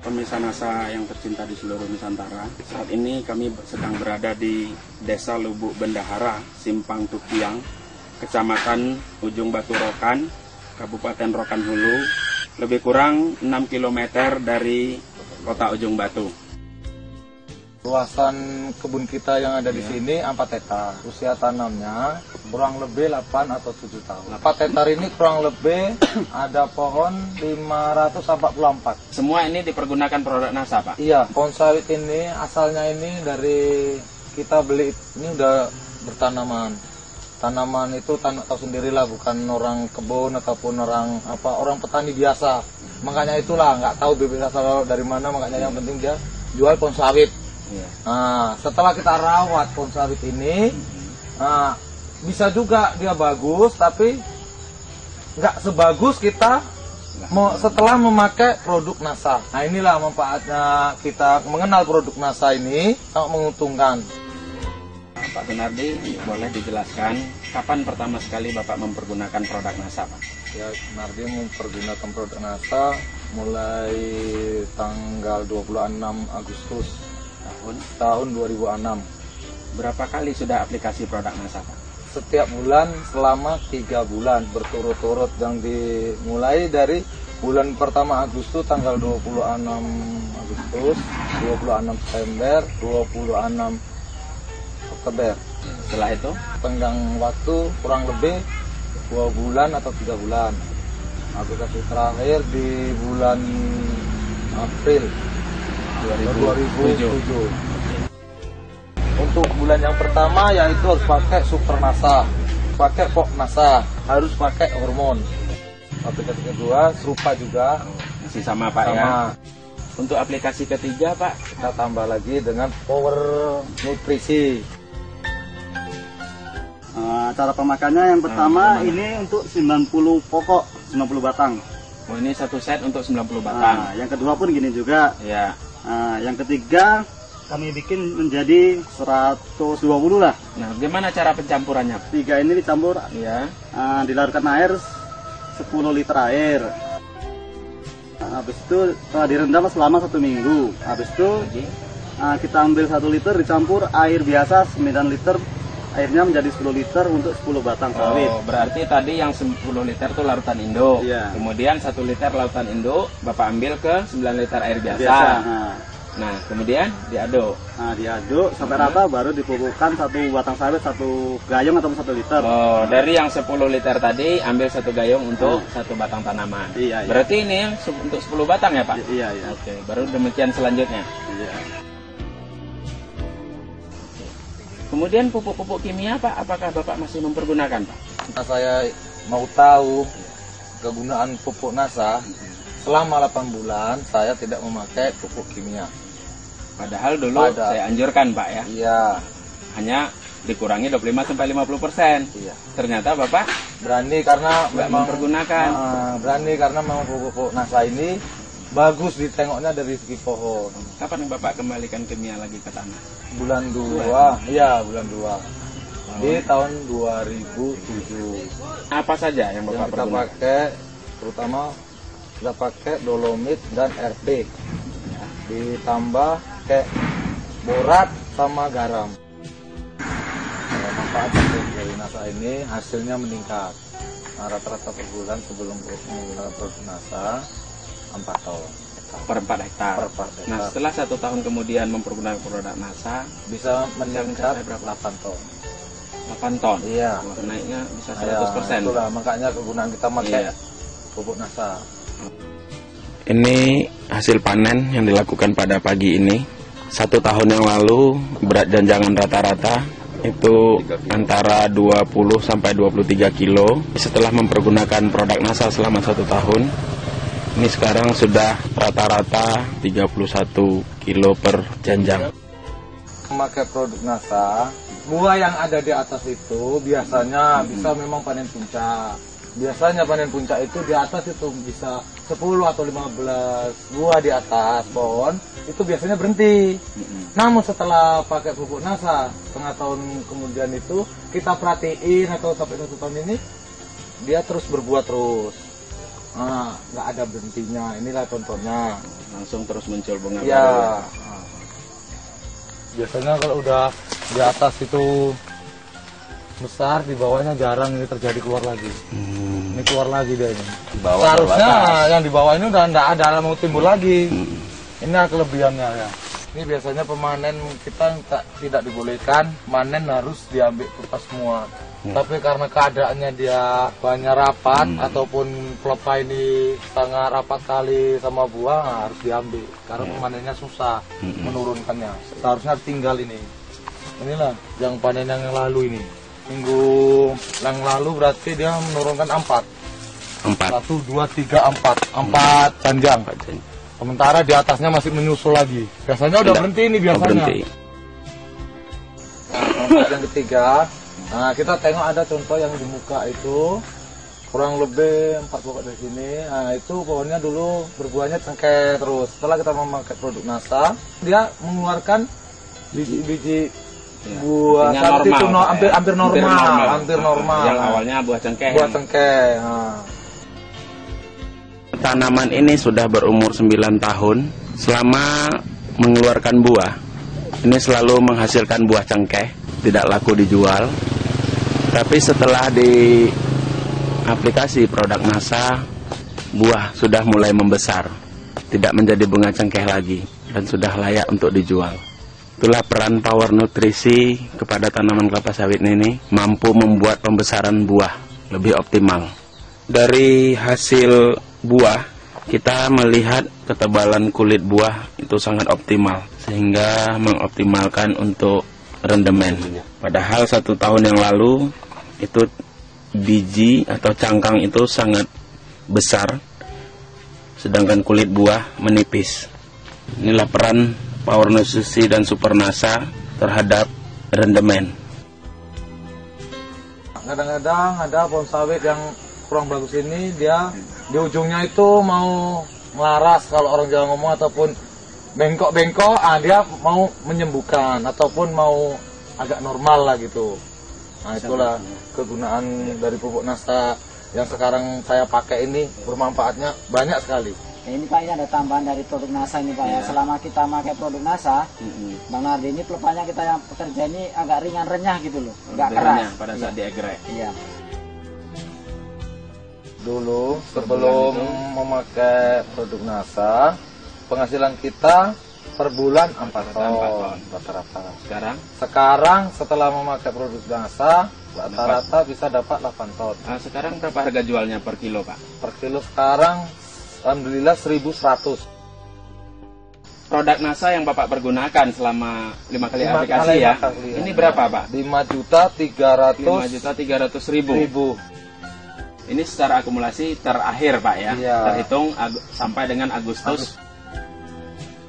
pemirsa NASA yang tercinta di seluruh Nusantara. Saat ini kami sedang berada di Desa Lubuk Bendahara, Simpang Tukiang, Kecamatan Ujung Batu Rokan, Kabupaten Rokan Hulu, lebih kurang 6 km dari kota Ujung Batu. Luasan kebun kita yang ada di sini 4 hektar. Usia tanamnya kurang lebih 8 atau 7 tahun. 4 hektar ini kurang lebih ada pohon 544. Semua ini dipergunakan produk NASA, Pak? Iya, pohon sawit ini asalnya ini dari kita beli ini udah bertanaman. Tanaman itu tahu sendirilah, bukan orang kebun ataupun orang petani biasa. Makanya itulah nggak tahu bibit asal dari mana, makanya yang penting dia jual pohon sawit. Nah, setelah kita rawat pohon sawit ini, bisa juga dia bagus, tapi nggak sebagus kita setelah memakai produk NASA. Nah, inilah manfaatnya kita mengenal produk NASA ini, sangat menguntungkan. Pak Gunardi, boleh dijelaskan kapan pertama sekali Bapak mempergunakan produk NASA, Pak? Ya, Gunardi mempergunakan produk NASA mulai tanggal 26 Agustus tahun 2006. Berapa kali sudah aplikasi produk NASA, Pak? Setiap bulan selama 3 bulan berturut-turut, yang dimulai dari bulan pertama Agustus tanggal 26 Agustus, 26 September, 26 Oktober. Setelah itu tenggang waktu kurang lebih 2 bulan atau 3 bulan. Aplikasi terakhir di bulan April 2007. Untuk bulan yang pertama yaitu harus pakai Super NASA, pakai Pok NASA, harus pakai hormon. Aplikasi kedua serupa juga, masih sama, Pak, sama. Ya. Untuk aplikasi ketiga, Pak, kita tambah lagi dengan Power Nutrisi. Cara pemakaiannya yang pertama ini untuk 90 pokok, 90 batang. Oh, ini satu set untuk 90 batang. Yang kedua pun gini juga. Ya. Yang ketiga kami bikin menjadi 120 lah. Nah, gimana cara pencampurannya? 3 ini dicampur, Ya. dilarutkan air 10 liter air. Habis itu direndam selama 1 minggu. Habis itu kita ambil 1 liter dicampur air biasa 9 liter. Airnya menjadi 10 liter untuk 10 batang sawit. Oh, berarti tadi yang 10 liter itu larutan induk. Iya. Kemudian 1 liter lautan induk Bapak ambil ke 9 liter air biasa. Nah, kemudian diaduk. Diaduk sampai rata, baru dipupukkan 1 batang sawit 1 gayung atau 1 liter. Oh, dari yang 10 liter tadi ambil 1 gayung untuk 1 batang tanaman. Iya. Berarti ini untuk 10 batang ya, Pak? Iya. Oke, baru demikian selanjutnya. Iya. Kemudian pupuk-pupuk kimia, Pak, apakah Bapak masih mempergunakan, Pak? Nah, saya mau tahu kegunaan pupuk NASA, selama 8 bulan saya tidak memakai pupuk kimia. Padahal dulu saya anjurkan, Pak, ya. Iya. Hanya dikurangi 25-50%. Iya. Ternyata Bapak Berani karena memang mempergunakan. Berani karena memang pupuk NASA ini bagus ditengoknya dari segi pohon. Kapan Bapak kembalikan kimia lagi ke tanah? Bulan 2, iya bulan 2. Di tahun 2007. Apa saja yang Yang Bapak kita pergunakan? pakai, terutama kita pakai dolomit dan RD. Ditambah kayak borat sama garam. Manfaat dari NASA ini hasilnya meningkat. Rata-rata per bulan sebelum menggunakan produk NASA 4 ton. Per 4 hektar. Per 4 hektar. Nah, setelah 1 tahun kemudian mempergunakan produk NASA, Bisa meningkat berapa? 8 ton. 8 ton. Iya. Wah, naiknya bisa Ya, 100%. itulah makanya kegunaan kita pakai Iya. pupuk NASA. Ini hasil panen yang dilakukan pada pagi ini. 1 tahun yang lalu berat janjangan rata-rata itu antara 20 sampai 23 kilo. Setelah mempergunakan produk NASA selama 1 tahun, ini sekarang sudah rata-rata 31 kilo per janjang. Memakai produk NASA, buah yang ada di atas itu biasanya bisa memang panen puncak. Biasanya panen puncak itu di atas itu bisa 10 atau 15 buah di atas pohon, itu biasanya berhenti. Namun setelah pakai pupuk NASA, setengah tahun kemudian itu kita perhatiin atau sampai 1 tahun ini, dia terus berbuah terus. nggak ada berhentinya. Inilah contohnya. Langsung terus muncul bunga baru. Ya. Biasanya kalau udah di atas itu besar, di bawahnya jarang ini terjadi keluar lagi. Ini keluar lagi dia ini. Di bawah Seharusnya terbatas. yang di bawah ini udah nggak ada mau timbul lagi. Ini kelebihannya ya. Ini biasanya pemanen kita tidak dibolehkan, panen harus diambil kupas semua. Tapi karena keadaannya dia banyak rapat ataupun pelepah ini setengah rapat kali sama buah, harus diambil. Karena pemanennya susah menurunkannya. Seharusnya tinggal ini. Inilah yang panen yang lalu ini. Minggu yang lalu berarti dia menurunkan 4. 1, 2, 3, 4 janjang. Sementara di atasnya masih menyusul lagi. Biasanya udah berhenti ini biasanya. Berhenti. Nah, yang ketiga, nah kita tengok ada contoh yang di muka itu kurang lebih 4 pokok dari sini. Nah itu pohonnya dulu berbuahnya cengkeh terus. Setelah kita memakai produk NASA, dia mengeluarkan biji-biji buah saat itu hampir normal. Yang awalnya buah cengkeh. Buah cengkeh. Nah. Tanaman ini sudah berumur 9 tahun. Selama mengeluarkan buah, ini selalu menghasilkan buah cengkeh, tidak laku dijual. Tapi setelah di aplikasi produk NASA, buah sudah mulai membesar, tidak menjadi bunga cengkeh lagi, dan sudah layak untuk dijual. Itulah peran power nutrisi kepada tanaman kelapa sawit ini, mampu membuat pembesaran buah lebih optimal. Dari hasil buah, kita melihat ketebalan kulit buah itu sangat optimal, sehingga mengoptimalkan untuk rendemen. Padahal 1 tahun yang lalu, itu biji atau cangkang itu sangat besar, sedangkan kulit buah menipis. Inilah peran power nutrisi dan super NASA terhadap rendemen. Kadang-kadang ada pohon sawit yang kurang bagus ini, dia di ujungnya itu mau melaras kalau orang Jawa ngomong, ataupun bengkok-bengkok, dia mau menyembuhkan ataupun mau agak normal lah gitu. Nah itulah kegunaan dari pupuk NASA yang sekarang saya pakai ini, bermanfaatnya banyak sekali. Ini Pak, ini ada tambahan dari produk NASA ini Pak ya. Selama kita pakai produk NASA, Bang Nardi, ini pelepahnya kita yang pekerja ini agak ringan renyah gitu loh, nggak keras pada saat diegrek. Iya. Dulu sebelum memakai produk NASA, penghasilan kita per bulan 4 ton rata-rata. Sekarang setelah memakai produk NASA, rata-rata bisa dapat 8 ton. Sekarang berapa harga jualnya per kilo, Pak? Per kilo sekarang alhamdulillah 1.100. Produk NASA yang Bapak pergunakan selama 5 kali aplikasi ya. Ini berapa, Pak? 5.300.000. Ini secara akumulasi terakhir, Pak ya. Iya. Terhitung sampai dengan Agustus.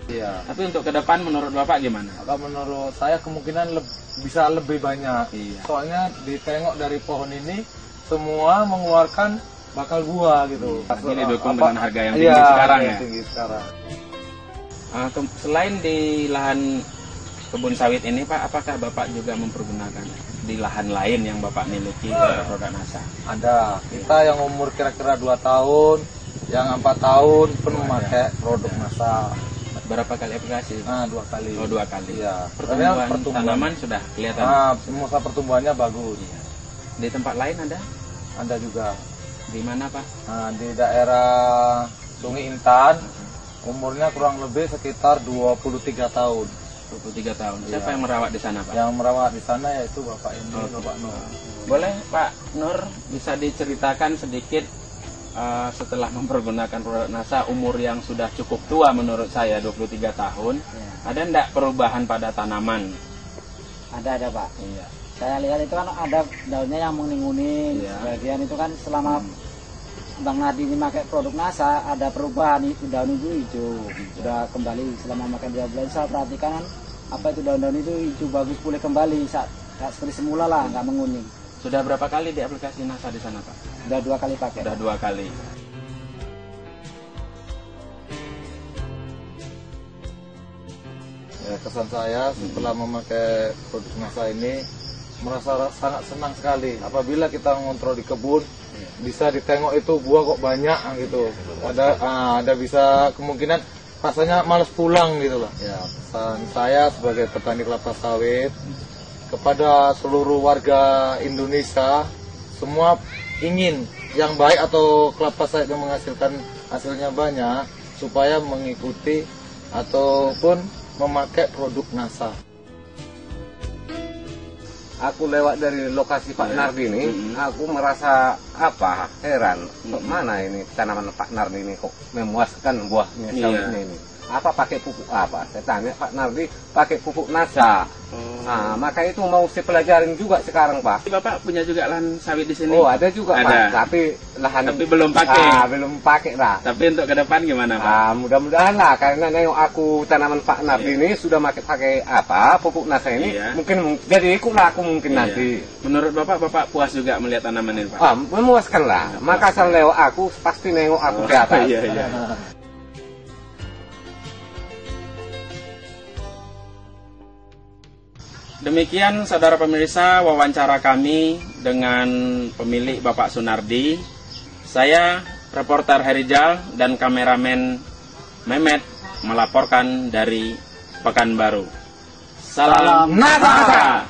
Iya. Tapi untuk ke depan menurut Bapak gimana? Kalau menurut saya kemungkinan bisa lebih banyak. Iya. Soalnya ditengok dari pohon ini semua mengeluarkan bakal buah gitu. Ini didukung dengan harga yang tinggi sekarang ya. Tinggi sekarang. Selain di lahan kebun sawit ini, Pak, apakah Bapak juga mempergunakan di lahan lain yang Bapak miliki produk NASA? Ada. Kita yang umur kira-kira 2 tahun, yang 4 tahun pun memakai produk NASA. Berapa kali aplikasi? 2 kali. Oh, 2 kali. Iya. Pertumbuhan tanaman sudah kelihatan. Masa pertumbuhannya bagus. Iya. Di tempat lain ada? Ada juga. Di mana, Pak? Di daerah Sungai Intan, umurnya kurang lebih sekitar 23 tahun. 23 tahun. Iya. Siapa yang merawat di sana, Pak? Yang merawat di sana yaitu Bapak ini, Bapak Nur. Boleh, Pak Nur, bisa diceritakan sedikit setelah mempergunakan produk NASA, umur yang sudah cukup tua menurut saya, 23 tahun. Ya. Ada enggak perubahan pada tanaman? Ada Pak. Iya. Saya lihat itu kan ada daunnya yang menguning-uning. Iya. Sebagian itu kan selama Bang Nardi ini pakai produk NASA, ada perubahan, itu daun itu hijau. Sudah kembali selama makan 2 bulan, saya perhatikan kan, apa itu daun-daun itu hijau bagus, pulih kembali saat seperti semula lah, nggak menguning. Sudah berapa kali di aplikasi NASA di sana, Pak? Sudah 2 kali pakai. Sudah 2 kali. Ya, kesan saya setelah memakai produk NASA ini merasa sangat senang sekali. Apabila kita mengontrol di kebun, bisa ditengok itu buah kok banyak gitu. Ada bisa kemungkinan rasanya males pulang gitu lah. Ya, pesan saya sebagai petani kelapa sawit kepada seluruh warga Indonesia, semua ingin yang baik atau kelapa sawit yang menghasilkan hasilnya banyak, supaya mengikuti ataupun memakai produk NASA. Aku lewat dari lokasi Pak Nardi ini, aku merasa heran, mana ini tanaman Pak Nardi ini kok memuaskan buahnya sawitnya ini. Apa pakai pupuk apa? Saya tanya Pak Nardi pakai pupuk NASA. Nah, maka itu mau saya pelajarin juga sekarang, Pak. Bapak punya juga lahan sawit di sini? Oh, ada juga, ada. Pak. Tapi lahan belum pakai. Belum pakai lah. Tapi untuk ke depan gimana, Pak? Mudah-mudahan lah, karena nengok aku tanaman Pak Nardi ini sudah pakai pupuk NASA ini, mungkin jadi ikutlah aku mungkin nanti. Menurut Bapak puas juga melihat tanaman ini, Pak? Memuaskan lah. Maka asal lewat aku pasti nengok aku ke atas. Iya. Demikian saudara pemirsa wawancara kami dengan pemilik Bapak Sunardi. Saya reporter Herijal dan kameramen Mehmet melaporkan dari Pekanbaru. Salam NASA.